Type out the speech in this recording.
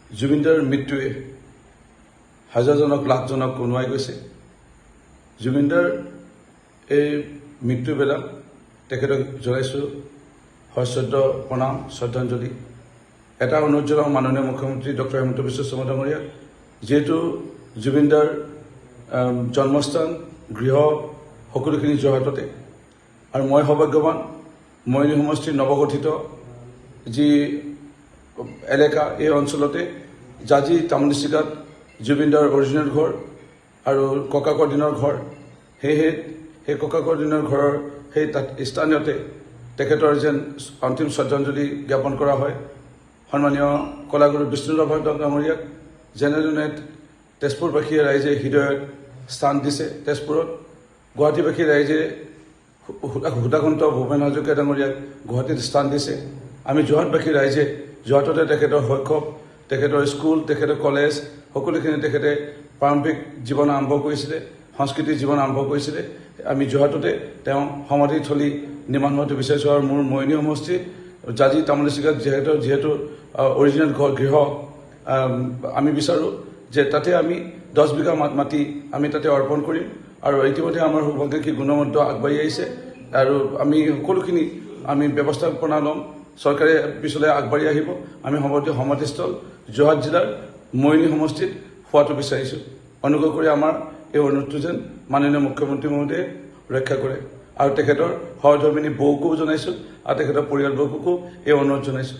জুবিনদাৰ মৃত্যুৱে হাজাৰজনক লাখজনক কোনোৱাই গৈছে। জুবিনদাৰ এই মৃত্যুবেলাত তেখেতক জনাইছোঁ সশ্ৰদ্ধ প্ৰণাম শ্ৰদ্ধাঞ্জলি। এটা অনুৰোধ জনাওঁ মাননীয় মুখ্যমন্ত্ৰী ডক্টৰ হিমন্ত বিশ্ব শৰ্মা ডাঙৰীয়াক, যিহেতু জুবিনদাৰ জন্মস্থান গৃহ সকলোখিনি যোৰহাটতে, আৰু মই সৌভাগ্যৱান মৰিয়নি সমষ্টিৰ নৱগঠিত যি এলেকা এই অঞ্চলতে জাজি তামুলচিকাত জুবিনদাৰ অৰিজিনেল ঘৰ আৰু ককাকৰ দিনৰ ঘৰ। সেয়েহে সেই ককাকৰ দিনৰ ঘৰৰ সেই তাত স্থানীয়তে তেখেতৰ যেন অন্তিম শ্ৰদ্ধাঞ্জলি জ্ঞাপন কৰা হয়। সন্মানীয় কলাগুৰু বিষ্ণুৰাভ ডাঙৰীয়াক যেনেধৰণে তেজপুৰবাসীয়ে ৰাইজে হৃদয়ত স্থান দিছে তেজপুৰত, গুৱাহাটীবাসী ৰাইজে সুধাকন্ত ভূপেন হাজৰিকা ডাঙৰীয়াক গুৱাহাটীত স্থান দিছে, আমি যোৰহাটবাসী ৰাইজে যোৰহাটতে তেখেতৰ শৈশৱ, তেখেতৰ স্কুল, তেখেতৰ কলেজ সকলোখিনি তেখেতে প্ৰাৰম্ভিক জীৱন আৰম্ভ কৰিছিলে, সংস্কৃতিৰ জীৱন আৰম্ভ কৰিছিলে। আমি যোৰহাটতে তেওঁ সমাধিস্থলী নিৰ্মাণ হোৱাটো বিচাৰিছোঁ। আৰু মোৰ মৰিয়নি সমষ্টি জাজি তামুলচিকাত যিহেতু অৰিজিনেল গৃহ, আমি বিচাৰোঁ যে তাতে আমি 10 বিঘা মাটি আমি তাতে অৰ্পণ কৰিম। আৰু ইতিমধ্যে আমাৰ সৌভাগ্যী গুণমন্ত আগবাঢ়ি আহিছে, আৰু আমি সকলোখিনি আমি ব্যৱস্থাপনা ল'ম। চৰকাৰে পিছলৈ আগবাঢ়ি আহিব। আমি সমাধিস্থল যোৰহাট জিলাৰ মৰিয়নি সমষ্টিত হোৱাটো বিচাৰিছোঁ। অনুগ্ৰহ কৰি আমাৰ এই অনুৰোধটো যেন মাননীয় মুখ্যমন্ত্ৰী মহোদয়ে ৰক্ষা কৰে। আৰু তেখেতৰ সহধৰ্মিনী বৌকো জনাইছোঁ আৰু তেখেতৰ পৰিয়ালবৰ্গকো এই অনুৰোধ জনাইছোঁ।